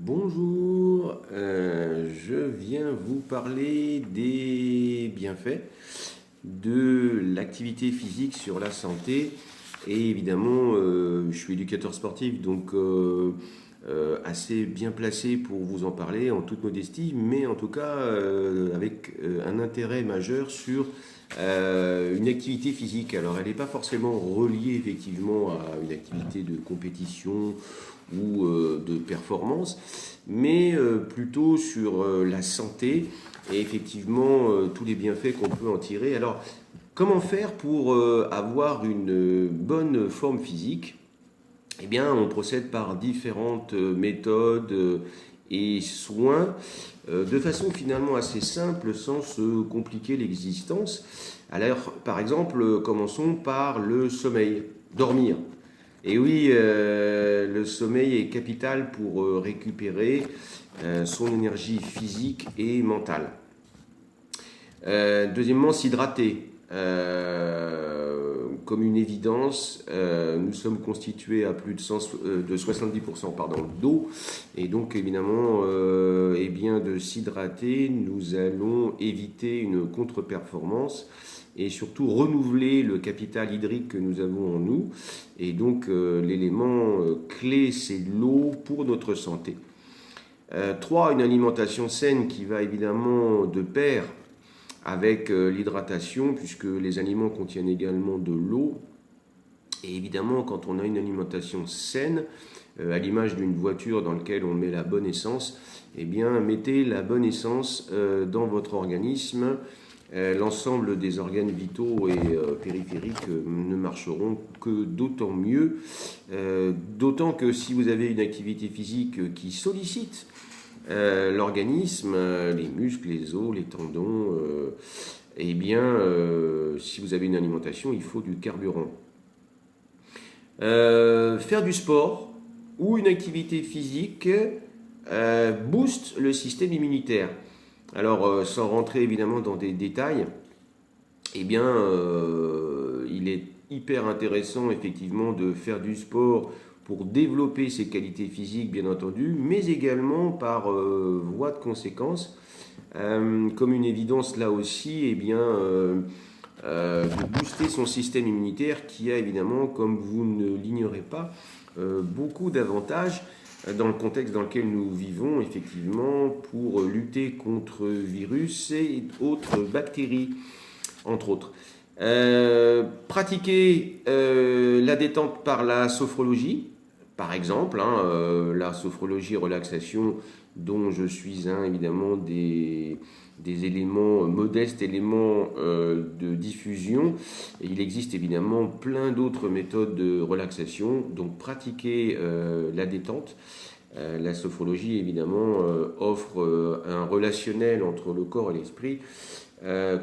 Bonjour, je viens vous parler des bienfaits de l'activité physique sur la santé. Et évidemment, je suis éducateur sportif, donc assez bien placé pour vous en parler en toute modestie, mais en tout cas avec un intérêt majeur sur une activité physique. Alors, elle n'est pas forcément reliée effectivement à une activité de compétition ou de performance, mais plutôt sur la santé et effectivement tous les bienfaits qu'on peut en tirer. Alors, comment faire pour avoir une bonne forme physique? Eh bien, on procède par différentes méthodes et soins de façon finalement assez simple sans se compliquer l'existence. Alors, par exemple, commençons par le sommeil, dormir. Et oui, le sommeil est capital pour récupérer son énergie physique et mentale. Deuxièmement, s'hydrater. Comme une évidence, nous sommes constitués à plus de 70% d'eau. Et donc, évidemment, eh bien, de s'hydrater, nous allons éviter une contre-performance et surtout renouveler le capital hydrique que nous avons en nous. Et donc, l'élément clé, c'est l'eau pour notre santé. 3, une alimentation saine qui va évidemment de pair avec l'hydratation, puisque les aliments contiennent également de l'eau. Et évidemment, quand on a une alimentation saine, à l'image d'une voiture dans laquelle on met la bonne essence, eh bien, mettez la bonne essence dans votre organisme. L'ensemble des organes vitaux et périphériques ne marcheront que d'autant mieux, d'autant que si vous avez une activité physique qui sollicite l'organisme, les muscles, les os, les tendons, eh bien, si vous avez une alimentation, il faut du carburant. Faire du sport ou une activité physique booste le système immunitaire. Alors, sans rentrer évidemment dans des détails, eh bien, il est hyper intéressant effectivement de faire du sport pour développer ses qualités physiques, bien entendu, mais également par voie de conséquence, comme une évidence là aussi, eh bien, de booster son système immunitaire qui a évidemment, comme vous ne l'ignorez pas, beaucoup d'avantages dans le contexte dans lequel nous vivons, effectivement, pour lutter contre virus et autres bactéries, entre autres. Pratiquer la détente par la sophrologie, par exemple, la sophrologie relaxation, dont je suis évidemment des éléments, modestes éléments de diffusion. Et il existe évidemment plein d'autres méthodes de relaxation, donc pratiquer la détente. La sophrologie évidemment offre un relationnel entre le corps et l'esprit,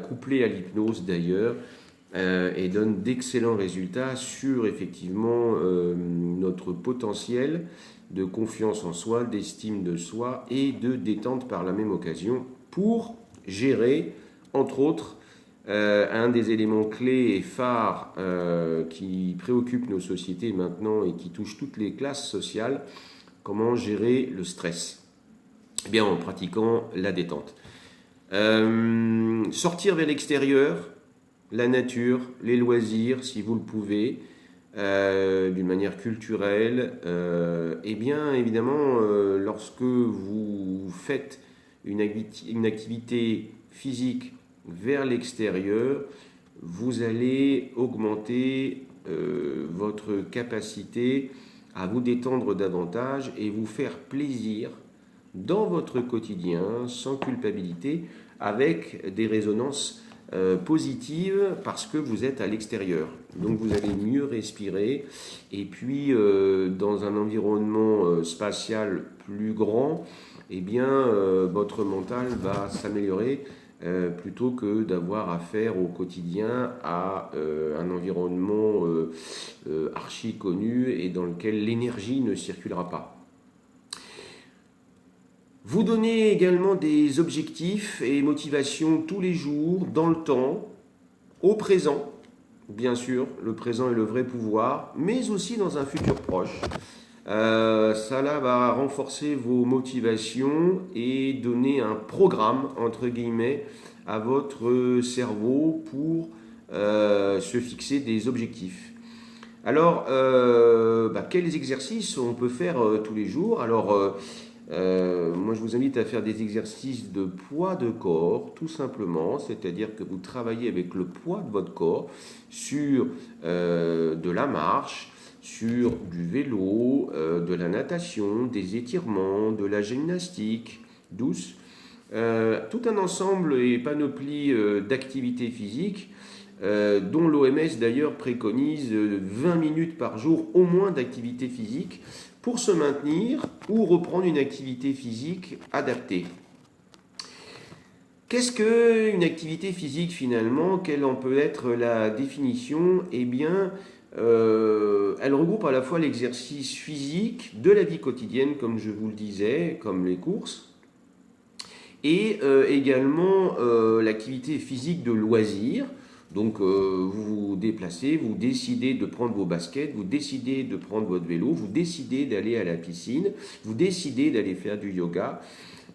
couplé à l'hypnose d'ailleurs, et donne d'excellents résultats sur effectivement notre potentiel de confiance en soi, d'estime de soi et de détente par la même occasion pour gérer, entre autres, un des éléments clés et phares qui préoccupent nos sociétés maintenant et qui touche toutes les classes sociales, comment gérer le stress? Eh bien, en pratiquant la détente. Sortir vers l'extérieur, la nature, les loisirs, si vous le pouvez, d'une manière culturelle. Eh bien, évidemment, lorsque vous faites une activité physique vers l'extérieur, vous allez augmenter votre capacité à vous détendre davantage et vous faire plaisir dans votre quotidien, sans culpabilité, avec des résonances positives parce que vous êtes à l'extérieur. Donc vous allez mieux respirer et puis dans un environnement spatial plus grand, eh bien votre mental va s'améliorer plutôt que d'avoir affaire au quotidien à un environnement archi connu et dans lequel l'énergie ne circulera pas. Vous donnez également des objectifs et motivations tous les jours, dans le temps, au présent, bien sûr, le présent est le vrai pouvoir, mais aussi dans un futur proche. Ça là va renforcer vos motivations et donner un programme, entre guillemets, à votre cerveau pour se fixer des objectifs. Alors, quels exercices on peut faire tous les jours? Alors, moi, je vous invite à faire des exercices de poids de corps, tout simplement, c'est-à-dire que vous travaillez avec le poids de votre corps sur de la marche, sur du vélo, de la natation, des étirements, de la gymnastique douce, tout un ensemble et panoplie d'activités physiques dont l'OMS d'ailleurs préconise 20 minutes par jour au moins d'activité physique pour se maintenir ou reprendre une activité physique adaptée. Qu'est-ce qu'une activité physique finalement? Quelle en peut être la définition? Eh bien, elle regroupe à la fois l'exercice physique de la vie quotidienne, comme je vous le disais, comme les courses, et également l'activité physique de loisir. Donc vous vous déplacez, vous décidez de prendre vos baskets, vous décidez de prendre votre vélo, vous décidez d'aller à la piscine, vous décidez d'aller faire du yoga,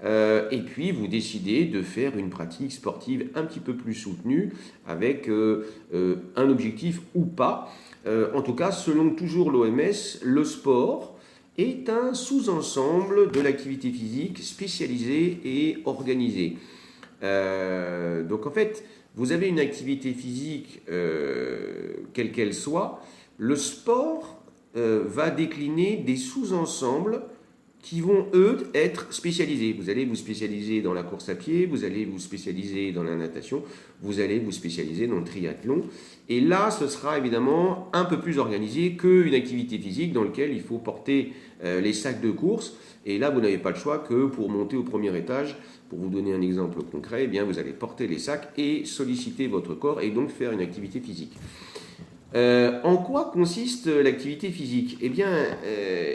et puis vous décidez de faire une pratique sportive un petit peu plus soutenue avec un objectif ou pas. En tout cas, selon toujours l'OMS, le sport est un sous-ensemble de l'activité physique spécialisée et organisée. Donc en fait, vous avez une activité physique, quelle qu'elle soit, le sport va décliner des sous-ensembles qui vont, eux, être spécialisés. Vous allez vous spécialiser dans la course à pied, vous allez vous spécialiser dans la natation, vous allez vous spécialiser dans le triathlon. Et là, ce sera évidemment un peu plus organisé qu'une activité physique dans laquelle il faut porter les sacs de course. Et là, vous n'avez pas le choix que pour monter au premier étage. Pour vous donner un exemple concret, eh bien, vous allez porter les sacs et solliciter votre corps et donc faire une activité physique. En quoi consiste l'activité physique? Eh bien,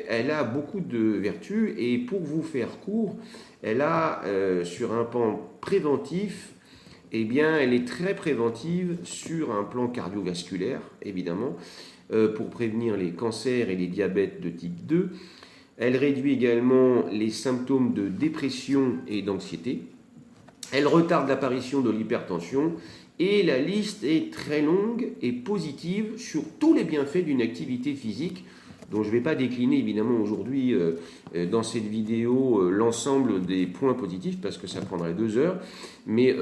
elle a beaucoup de vertus et pour vous faire court, elle a sur un plan préventif, eh bien, elle est très préventive sur un plan cardiovasculaire, évidemment, pour prévenir les cancers et les diabètes de type 2. Elle réduit également les symptômes de dépression et d'anxiété. Elle retarde l'apparition de l'hypertension. Et la liste est très longue et positive sur tous les bienfaits d'une activité physique, dont je ne vais pas décliner évidemment aujourd'hui dans cette vidéo l'ensemble des points positifs, parce que ça prendrait 2 heures. Mais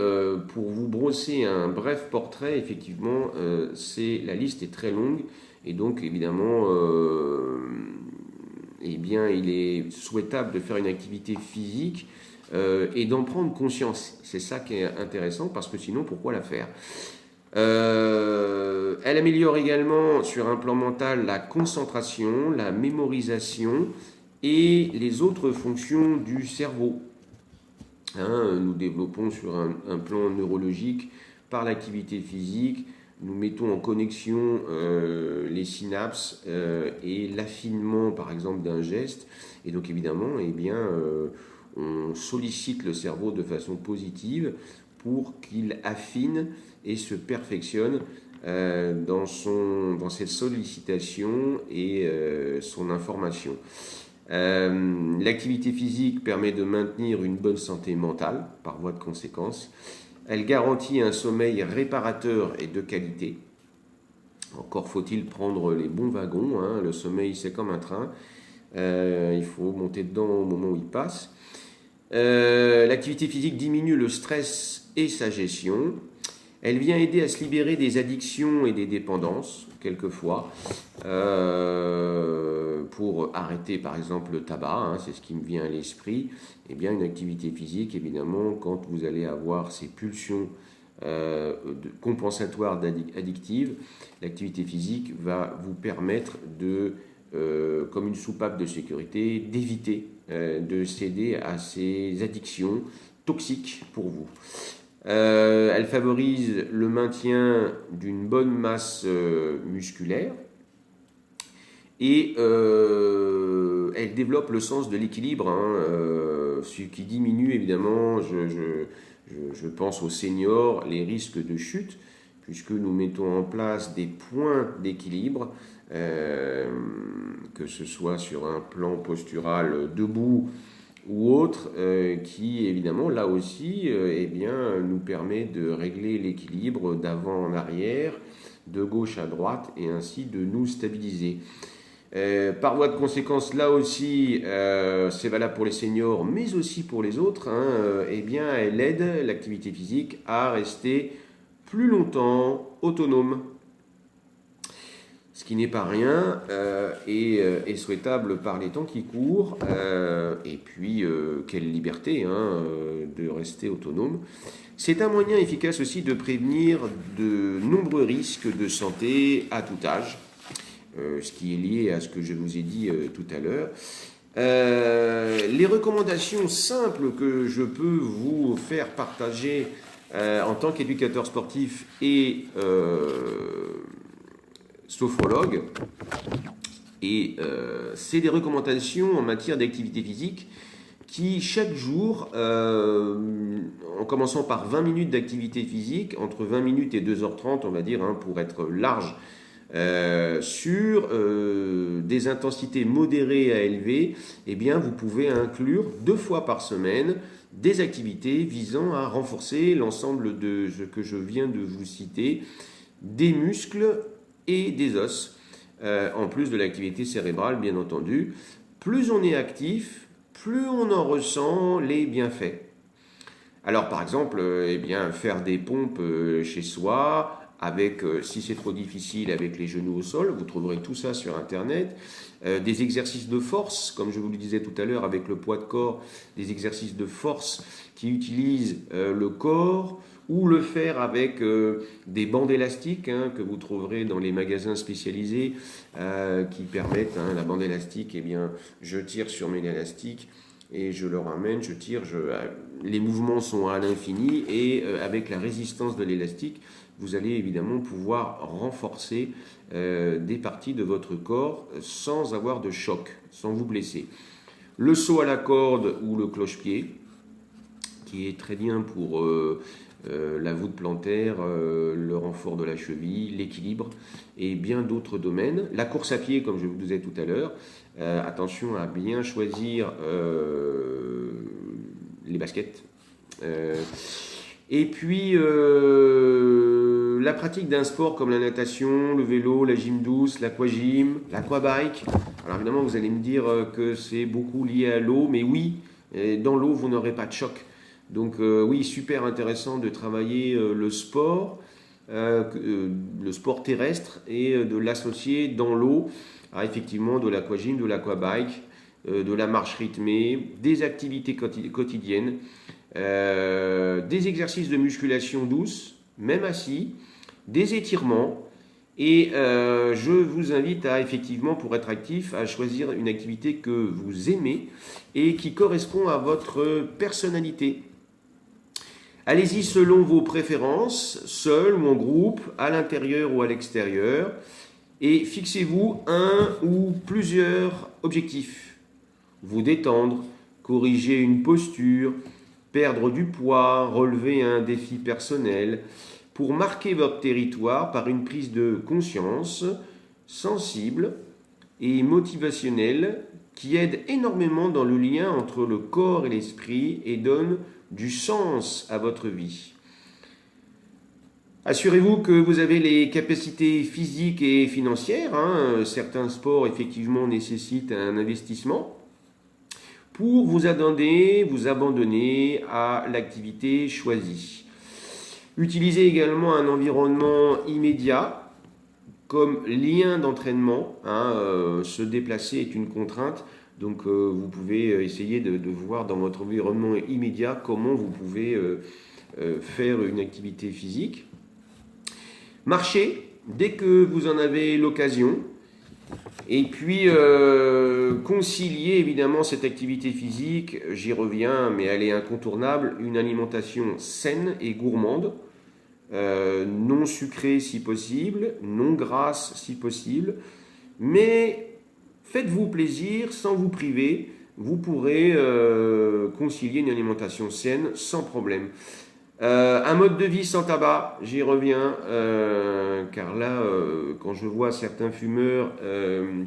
pour vous brosser un bref portrait, effectivement, la liste est très longue. Et donc évidemment, eh bien, il est souhaitable de faire une activité physique et d'en prendre conscience. C'est ça qui est intéressant, parce que sinon, pourquoi la faire? Elle améliore également sur un plan mental la concentration, la mémorisation et les autres fonctions du cerveau. Nous développons sur un plan neurologique par l'activité physique. Nous mettons en connexion les synapses et l'affinement, par exemple, d'un geste. Et donc, évidemment, eh bien, on sollicite le cerveau de façon positive pour qu'il affine et se perfectionne dans cette sollicitation et son information. L'activité physique permet de maintenir une bonne santé mentale par voie de conséquence. Elle garantit un sommeil réparateur et de qualité. Encore faut-il prendre les bons wagons. Le sommeil, c'est comme un train. Il faut monter dedans au moment où il passe. L'activité physique diminue le stress et sa gestion. Elle vient aider à se libérer des addictions et des dépendances, quelquefois, pour arrêter par exemple le tabac, c'est ce qui me vient à l'esprit. Eh bien, une activité physique, évidemment, quand vous allez avoir ces pulsions compensatoires addictives, l'activité physique va vous permettre de, comme une soupape de sécurité, d'éviter de céder à ces addictions toxiques pour vous. Elle favorise le maintien d'une bonne masse musculaire et elle développe le sens de l'équilibre, ce qui diminue évidemment, je pense aux seniors, les risques de chute, puisque nous mettons en place des points d'équilibre, que ce soit sur un plan postural debout ou autre, qui évidemment là aussi eh bien, nous permet de régler l'équilibre d'avant en arrière, de gauche à droite, et ainsi de nous stabiliser. Par voie de conséquence, là aussi, c'est valable pour les seniors, mais aussi pour les autres, eh bien, elle aide l'activité physique à rester plus longtemps autonome. Ce qui n'est pas rien et souhaitable par les temps qui courent. Et puis, quelle liberté de rester autonome. C'est un moyen efficace aussi de prévenir de nombreux risques de santé à tout âge, ce qui est lié à ce que je vous ai dit tout à l'heure. Les recommandations simples que je peux vous faire partager en tant qu'éducateur sportif et sophrologue, et c'est des recommandations en matière d'activité physique qui, chaque jour, en commençant par 20 minutes d'activité physique, entre 20 minutes et 2h30, on va dire, pour être large, sur des intensités modérées à élevées, eh bien, vous pouvez inclure 2 fois par semaine des activités visant à renforcer l'ensemble de ce que je viens de vous citer, des muscles et des os, en plus de l'activité cérébrale, bien entendu. Plus on est actif, plus on en ressent les bienfaits. Alors, par exemple, eh bien, faire des pompes chez soi, avec, si c'est trop difficile, avec les genoux au sol, vous trouverez tout ça sur Internet. Des exercices de force, comme je vous le disais tout à l'heure, avec le poids de corps, des exercices de force qui utilisent le corps, ou le faire avec des bandes élastiques que vous trouverez dans les magasins spécialisés qui permettent, la bande élastique, eh bien, je tire sur mes élastiques et je le ramène, je tire, les mouvements sont à l'infini et avec la résistance de l'élastique, vous allez évidemment pouvoir renforcer des parties de votre corps sans avoir de choc, sans vous blesser. Le saut à la corde ou le cloche-pied, qui est très bien pour la voûte plantaire, le renfort de la cheville, l'équilibre et bien d'autres domaines. La course à pied, comme je vous disais tout à l'heure, attention à bien choisir les baskets. Et puis la pratique d'un sport comme la natation, le vélo, la gym douce, l'aquagym, l'aquabike. Alors évidemment, vous allez me dire que c'est beaucoup lié à l'eau, mais oui, dans l'eau, vous n'aurez pas de choc. Donc oui, super intéressant de travailler le sport terrestre et de l'associer dans l'eau à effectivement de l'aquagym, de l'aquabike, de la marche rythmée, des activités quotidiennes, des exercices de musculation douce, même assis, des étirements. Et je vous invite à effectivement, pour être actif, à choisir une activité que vous aimez et qui correspond à votre personnalité. Allez-y selon vos préférences, seul ou en groupe, à l'intérieur ou à l'extérieur, et fixez-vous un ou plusieurs objectifs. Vous détendre, corriger une posture, perdre du poids, relever un défi personnel, pour marquer votre territoire par une prise de conscience sensible et motivationnelle qui aide énormément dans le lien entre le corps et l'esprit et donne du sens à votre vie. Assurez-vous que vous avez les capacités physiques et financières. Certains sports, effectivement, nécessitent un investissement pour vous abandonner à l'activité choisie. Utilisez également un environnement immédiat comme lien d'entraînement. Se déplacer est une contrainte. Donc vous pouvez essayer de voir dans votre environnement immédiat comment vous pouvez faire une activité physique. Marchez dès que vous en avez l'occasion. Et puis concilier évidemment cette activité physique, j'y reviens, mais elle est incontournable, une alimentation saine et gourmande, non sucrée si possible, non grasse si possible, mais faites-vous plaisir sans vous priver, vous pourrez concilier une alimentation saine sans problème. Un mode de vie sans tabac, j'y reviens, car là, quand je vois certains fumeurs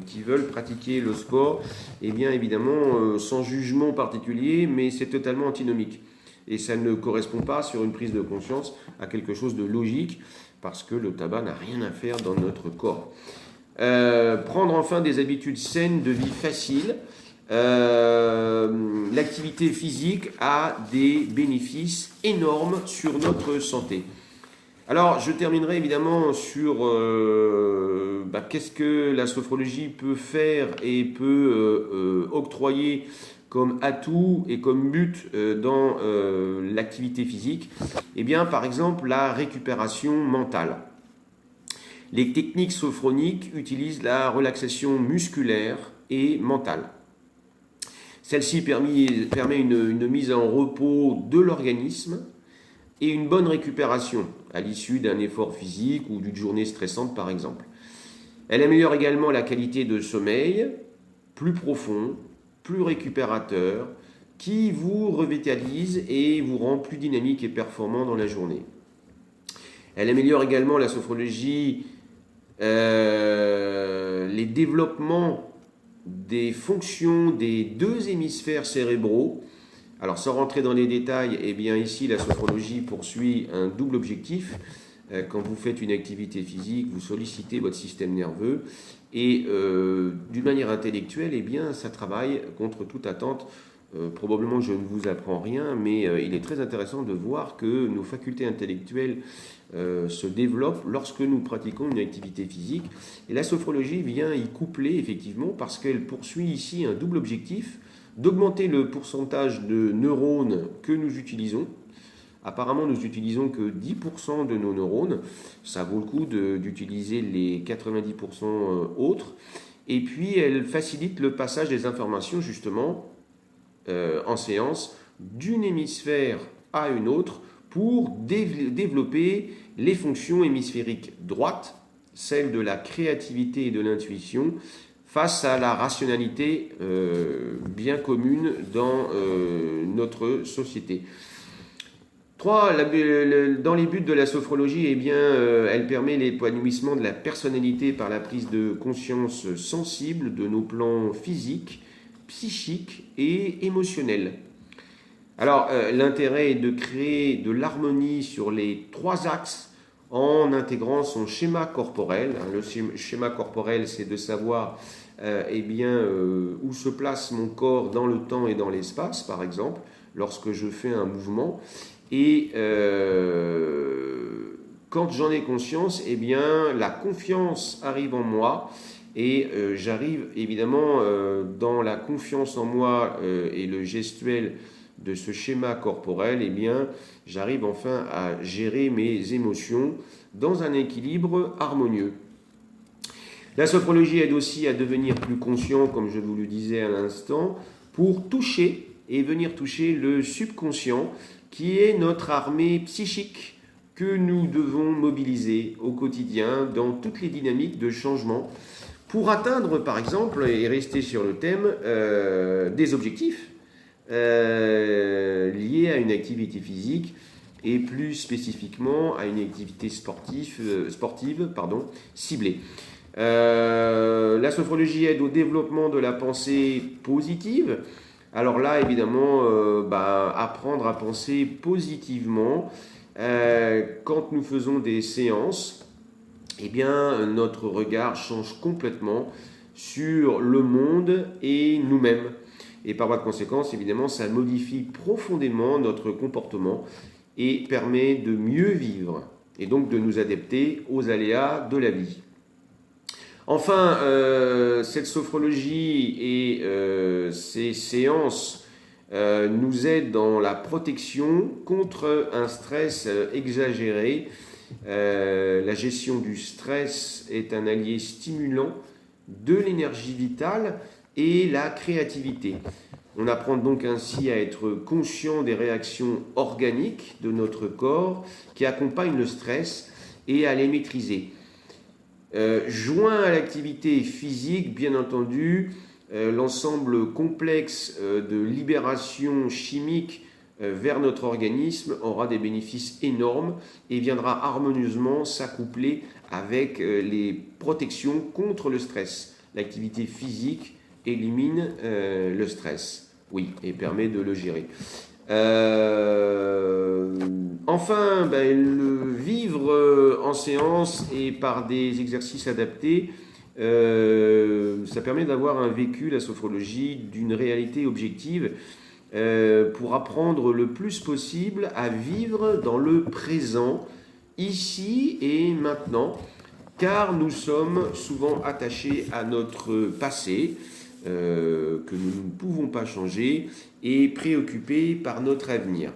qui veulent pratiquer le sport, eh bien évidemment, sans jugement particulier, mais c'est totalement antinomique. Et ça ne correspond pas sur une prise de conscience à quelque chose de logique, parce que le tabac n'a rien à faire dans notre corps. Prendre enfin des habitudes saines de vie faciles. L'activité physique a des bénéfices énormes sur notre santé. Alors, je terminerai évidemment sur qu'est-ce que la sophrologie peut faire et peut octroyer comme atout et comme but dans l'activité physique. Eh bien, par exemple, la récupération mentale. Les techniques sophroniques utilisent la relaxation musculaire et mentale. Celle-ci permet une mise en repos de l'organisme et une bonne récupération à l'issue d'un effort physique ou d'une journée stressante par exemple. Elle améliore également la qualité de sommeil, plus profond, plus récupérateur, qui vous revitalise et vous rend plus dynamique et performant dans la journée. Elle améliore également la sophrologie, les développements des fonctions des deux hémisphères cérébraux. Alors sans rentrer dans les détails, eh bien ici la sophrologie poursuit un double objectif. Quand vous faites une activité physique, vous sollicitez votre système nerveux et d'une manière intellectuelle, eh bien ça travaille contre toute attente. Probablement je ne vous apprends rien, mais il est très intéressant de voir que nos facultés intellectuelles se développent lorsque nous pratiquons une activité physique. Et la sophrologie vient y coupler effectivement parce qu'elle poursuit ici un double objectif, d'augmenter le pourcentage de neurones que nous utilisons. Apparemment, nous n'utilisons que 10% de nos neurones. Ça vaut le coup d'utiliser les 90% autres. Et puis, elle facilite le passage des informations justement en séance d'une hémisphère à une autre pour développer les fonctions hémisphériques droites, celles de la créativité et de l'intuition, face à la rationalité bien commune dans notre société. 3. Dans les buts de la sophrologie, eh bien, elle permet l'épanouissement de la personnalité par la prise de conscience sensible de nos plans physiques, psychiques et émotionnels. Alors, l'intérêt est de créer de l'harmonie sur les 3 axes en intégrant son schéma corporel. Le schéma corporel, c'est de savoir où se place mon corps dans le temps et dans l'espace, par exemple, lorsque je fais un mouvement. Et quand j'en ai conscience, eh bien, la confiance arrive en moi et j'arrive évidemment dans la confiance en moi et le gestuel de ce schéma corporel, eh bien, j'arrive enfin à gérer mes émotions dans un équilibre harmonieux. La sophrologie aide aussi à devenir plus conscient, comme je vous le disais à l'instant, pour toucher et venir toucher le subconscient, qui est notre armée psychique que nous devons mobiliser au quotidien dans toutes les dynamiques de changement pour atteindre, par exemple, et rester sur le thème, des objectifs liés à une activité physique et plus spécifiquement à une activité sportive ciblée. La sophrologie aide au développement de la pensée positive. Alors là, évidemment, apprendre à penser positivement. Quand nous faisons des séances, eh bien, notre regard change complètement sur le monde et nous-mêmes. Et par voie de conséquence, évidemment, ça modifie profondément notre comportement et permet de mieux vivre et donc de nous adapter aux aléas de la vie. Enfin, cette sophrologie et ces séances nous aident dans la protection contre un stress exagéré. La gestion du stress est un allié stimulant de l'énergie vitale et la créativité. On apprend donc ainsi à être conscient des réactions organiques de notre corps qui accompagnent le stress et à les maîtriser. Joint à l'activité physique, bien entendu, l'ensemble complexe de libération chimique vers notre organisme aura des bénéfices énormes et viendra harmonieusement s'accoupler avec les protections contre le stress. L'activité physique élimine le stress, oui, et permet de le gérer. Enfin, le vivre en séance et par des exercices adaptés, ça permet d'avoir un vécu, la sophrologie, d'une réalité objective pour apprendre le plus possible à vivre dans le présent, ici et maintenant, car nous sommes souvent attachés à notre passé, que nous ne pouvons pas changer, et préoccupés par notre avenir.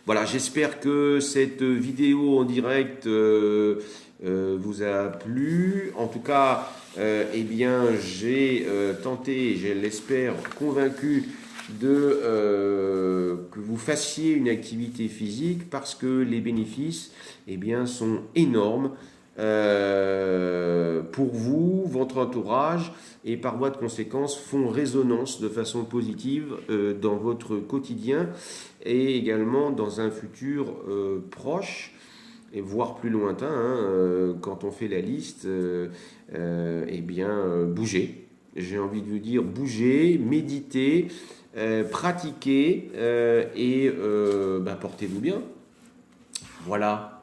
Voilà, j'espère que cette vidéo en direct vous a plu. En tout cas, eh bien, j'ai tenté, je l'espère, convaincu que vous fassiez une activité physique parce que les bénéfices eh bien, sont énormes pour vous, votre entourage, et par voie de conséquence font résonance de façon positive dans votre quotidien et également dans un futur proche et voire plus lointain, quand on fait la liste, eh bien, bougez. J'ai envie de vous dire bougez, méditez, pratiquez et portez-vous bien. Voilà.